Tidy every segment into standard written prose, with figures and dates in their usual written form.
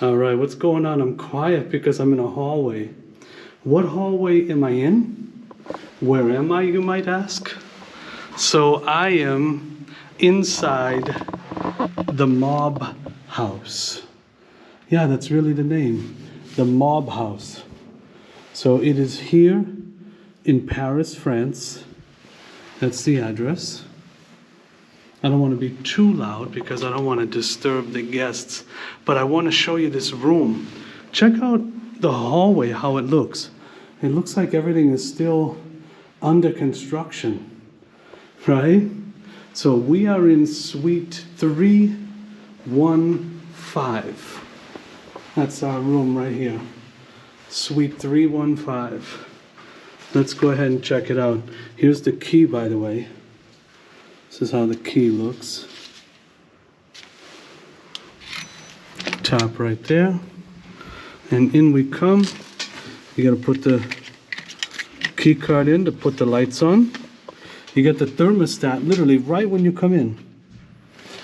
All right, what's going on? I'm quiet because I'm in a hallway. What hallway am I in? Where am I, you might ask? So I am inside the Mob House. Yeah, that's really the name, the Mob House. So it is here in Paris, France. That's the address. I don't want to be too loud because I don't want to disturb the guests, but I want to show you this room. Check out the hallway, how it looks. It looks like everything is still under construction, right? So we are in suite 315. That's our room right here. Suite 315. Let's go ahead and check it out. Here's the key, by the way. This is how the key looks. Tap right there. And in we come. You gotta put the key card in to put the lights on. You get the thermostat literally right when you come in.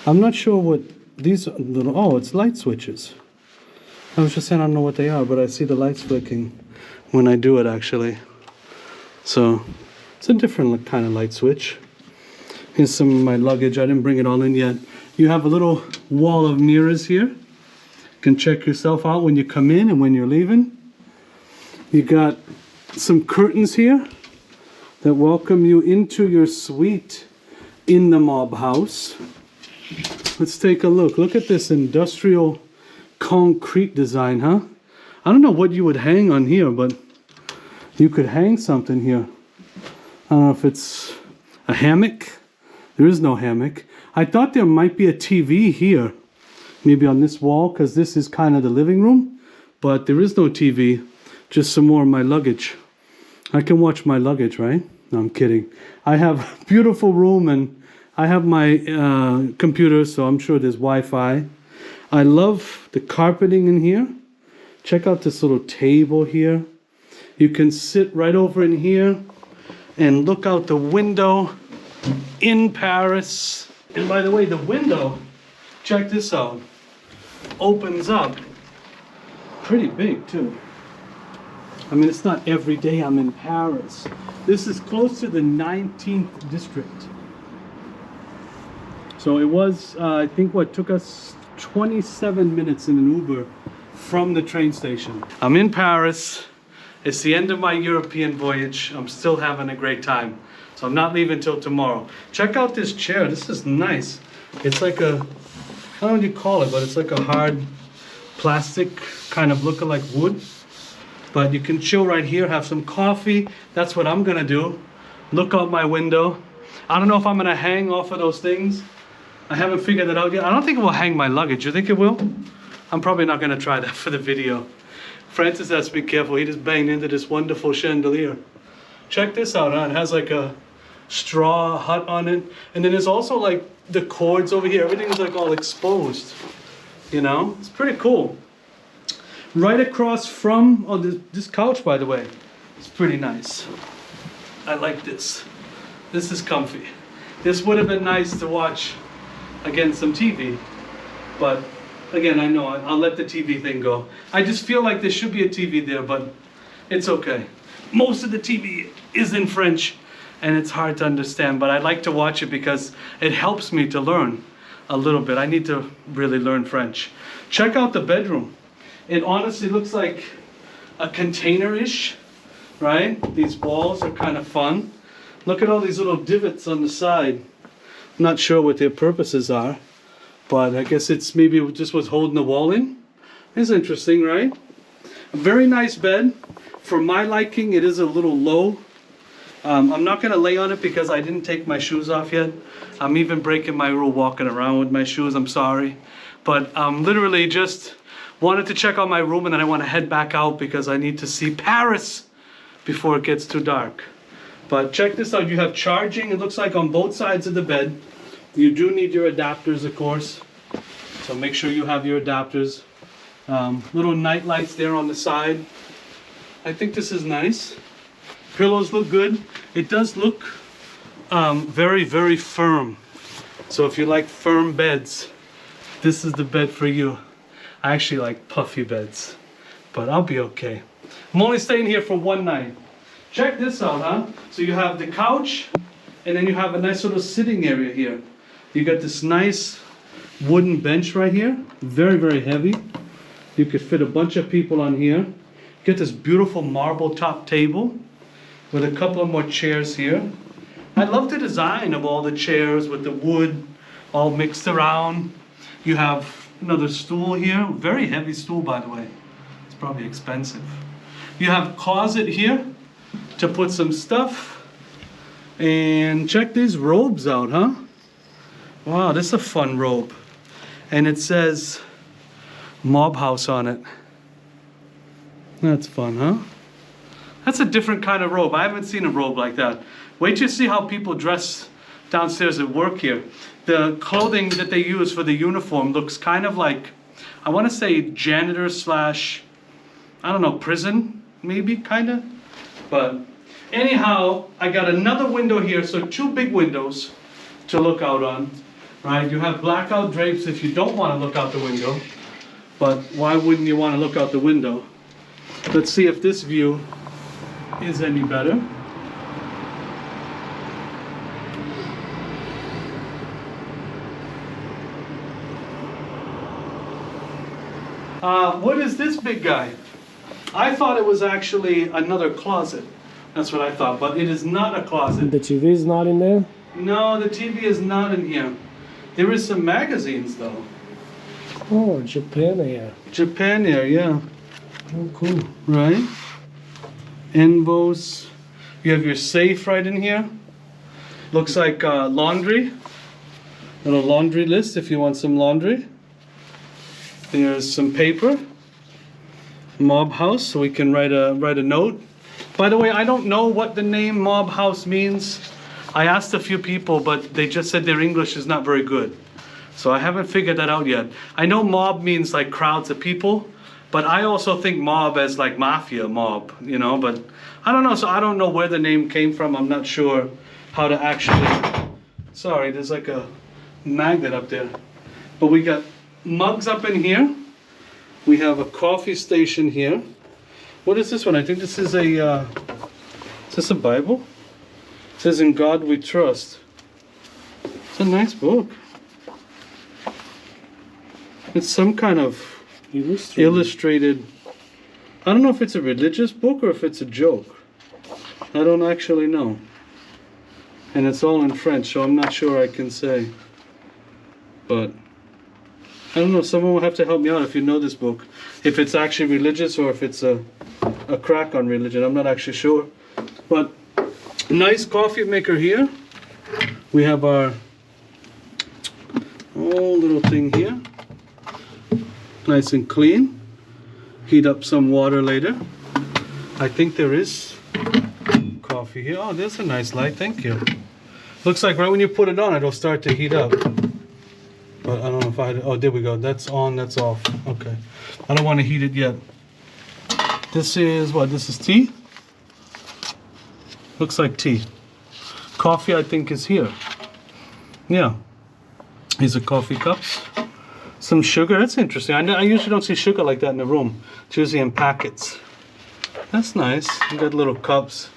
I'm not sure what these little, oh, it's light switches. I was just saying I don't know what they are, but I see the lights flicking when I do it actually. So it's a different kind of light switch. Here's some of my luggage. I didn't bring it all in yet. You have a little wall of mirrors here. You can check yourself out when you come in and when you're leaving. You got some curtains here that welcome you into your suite in the Mob House. Let's take a look. Look at this industrial concrete design, huh? I don't know what you would hang on here, but you could hang something here. I don't know if it's a hammock. There is no hammock. I thought there might be a TV here, maybe on this wall, because this is kind of the living room, but there is no TV, just some more of my luggage. I can watch my luggage, right? No, I'm kidding. I have a beautiful room and I have my computer, so I'm sure there's Wi-Fi. I love the carpeting in here. Check out this little table here. You can sit right over in here and look out the window in Paris. And by the way, the window, check this out, opens up pretty big too. I mean, it's not every day I'm in Paris. This is close to the 19th district. So it was, I think what took us 27 minutes in an Uber from the train station. I'm in Paris. It's the end of my European voyage. I'm still having a great time. So I'm not leaving till tomorrow. Check out this chair. This is nice. It's like a, I don't know what you call it, but it's like a hard plastic kind of looking like wood. But you can chill right here, have some coffee. That's what I'm gonna do. Look out my window. I don't know if I'm gonna hang off of those things. I haven't figured that out yet. I don't think it will hang my luggage. You think it will? I'm probably not gonna try that for the video. Francis has to be careful. He just banged into this wonderful chandelier. Check this out, huh? It has like a straw hut on it. And then there's also like the cords over here. Everything's like all exposed. You know? It's pretty cool. Right across from, oh, this couch, by the way, it's pretty nice. I like this. This is comfy. This would have been nice to watch against some TV, but again, I know I'll let the TV thing go. I just feel like there should be a TV there, but it's okay. Most of the TV is in French and it's hard to understand, but I like to watch it because it helps me to learn a little bit. I need to really learn French. Check out the bedroom. It honestly looks like a container-ish, right? These walls are kind of fun. Look at all these little divots on the side. I'm not sure what their purposes are, but I guess it's maybe it just was holding the wall in. It's interesting, right? A very nice bed. For my liking, it is a little low. I'm not gonna lay on it because I didn't take my shoes off yet. I'm even breaking my rule walking around with my shoes, I'm sorry. But literally just wanted to check out my room and then I want to head back out because I need to see Paris before it gets too dark. But check this out, you have charging, it looks like on both sides of the bed. You do need your adapters, of course. So make sure you have your adapters. Little night lights there on the side. I think this is nice. Pillows look good. It does look very, very firm. So if you like firm beds, this is the bed for you. I actually like puffy beds, but I'll be okay. I'm only staying here for one night. Check this out, huh? So you have the couch, and then you have a nice little sitting area here. You got this nice wooden bench right here, very, very heavy. You could fit a bunch of people on here. Get this beautiful marble top table with a couple of more chairs here. I love the design of all the chairs with the wood all mixed around. You have another stool here, very heavy stool by the way. It's probably expensive. You have a closet here to put some stuff. And check these robes out, huh? Wow, this is a fun robe. And it says Mob House on it. That's fun, huh? That's a different kind of robe. I haven't seen a robe like that. Wait till you see how people dress downstairs at work here. The clothing that they use for the uniform looks kind of like, I want to say janitor slash, I don't know, prison, maybe, kind of. But anyhow, I got another window here, so 2 big windows to look out on, right? You have blackout drapes if you don't want to look out the window, but why wouldn't you want to look out the window? Let's see if this view is any better. What is this big guy? I thought it was actually another closet. That's what I thought, but it is not a closet. The TV is not in there? No, the TV is not in here. There is some magazines though. Oh, Japan Air. Japan Air, yeah. Oh, cool. Right? Envos. You have your safe right in here. Looks like laundry. Little laundry list if you want some laundry. There's some paper. Mob House, so we can write a note. By the way, I don't know what the name Mob House means. I asked a few people, but they just said their English is not very good. So I haven't figured that out yet. I know mob means like crowds of people, but I also think mob as like mafia mob, you know, but I don't know. So I don't know where the name came from. I'm not sure how to actually, sorry, there's like a magnet up there. But we got mugs up in here. We have a coffee station here. What is this one? I think this is a, is this a Bible? It says, "In God We Trust." It's a nice book. It's some kind of illustrated. I don't know if it's a religious book or if it's a joke. I don't actually know. And it's all in French, so I'm not sure I can say. But I don't know, someone will have to help me out if you know this book. If it's actually religious or if it's a crack on religion, I'm not actually sure. But nice coffee maker here. We have our whole little thing here. Nice and clean. Heat up some water later. I think there is coffee here. Oh, there's a nice light, thank you. Looks like right when you put it on, it'll start to heat up. But I don't know if I, oh, there we go. That's on, that's off. Okay. I don't want to heat it yet. This is what? This is tea? Looks like tea. Coffee, I think, is here. Yeah. These are coffee cups. Some sugar. That's interesting. I usually don't see sugar like that in the room. It's usually in packets. That's nice. You got little cups.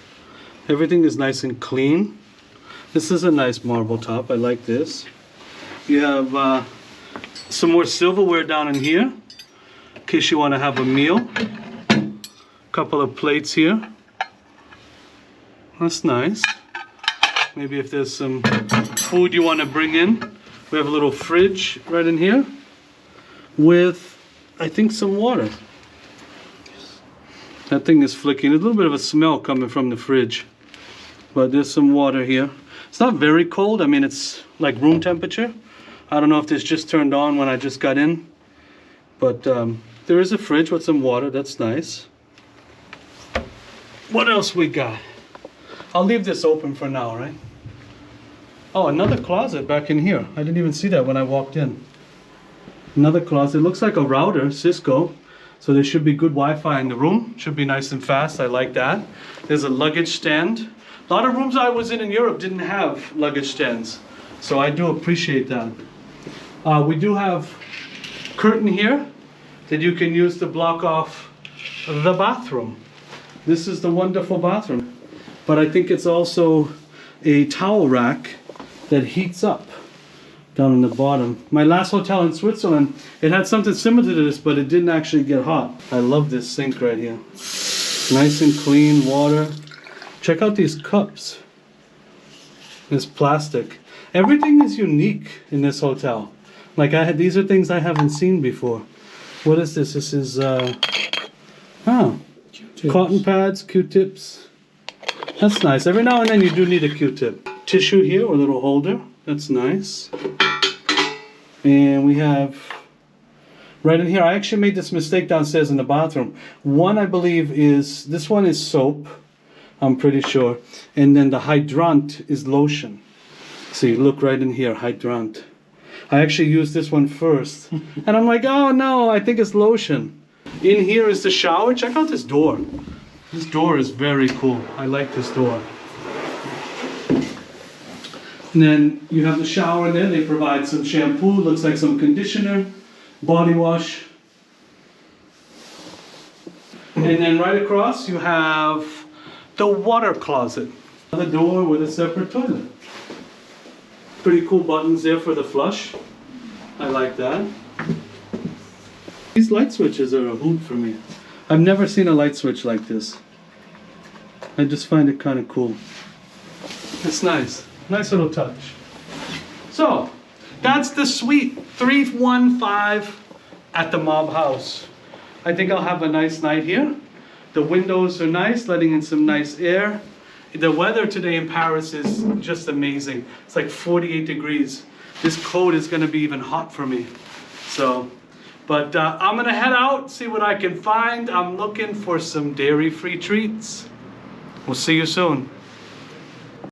Everything is nice and clean. This is a nice marble top. I like this. You have some more silverware down in here, in case you want to have a meal. Couple of plates here. That's nice. Maybe if there's some food you want to bring in. We have a little fridge right in here with, I think, some water. That thing is flicking. There's a little bit of a smell coming from the fridge. But there's some water here. It's not very cold. I mean, it's like room temperature. I don't know if this just turned on when I just got in, but there is a fridge with some water. That's nice. What else we got? I'll leave this open for now, right? Oh, another closet back in here. I didn't even see that when I walked in. Another closet. Looks like a router, Cisco. So there should be good Wi-Fi in the room. Should be nice and fast. I like that. There's a luggage stand. A lot of rooms I was in Europe didn't have luggage stands. So I do appreciate that. We do have curtain here that you can use to block off the bathroom. This is the wonderful bathroom. But I think it's also a towel rack that heats up down in the bottom. My last hotel in Switzerland, it had something similar to this, but it didn't actually get hot. I love this sink right here. Nice and clean water. Check out these cups. This plastic. Everything is unique in this hotel. Like these are things I haven't seen before. What is this? This is cotton pads, Q-tips. That's nice. Every now and then you do need a Q-tip. Tissue here, or a little holder. That's nice. And we have right in here, I actually made this mistake downstairs in the bathroom. One, I believe, is, this one is soap, I'm pretty sure. And then the hydrant is lotion. See, look right in here, hydrant. I actually used this one first. And I'm like, oh no, I think it's lotion. In here is the shower. Check out this door. This door is very cool. I like this door. And then you have the shower in there. They provide some shampoo, looks like some conditioner, body wash. And then right across you have the water closet. Another door with a separate toilet. Pretty cool buttons there for the flush. I like that. These light switches are a hoot for me. I've never seen a light switch like this. I just find it kind of cool. It's nice. Nice little touch. So, that's the suite 315 at the Mob House. I think I'll have a nice night here. The windows are nice, letting in some nice air. The weather today in Paris is just amazing. It's like 48 degrees. This coat is gonna be even hot for me. So, but I'm gonna head out, see what I can find. I'm looking for some dairy-free treats. We'll see you soon.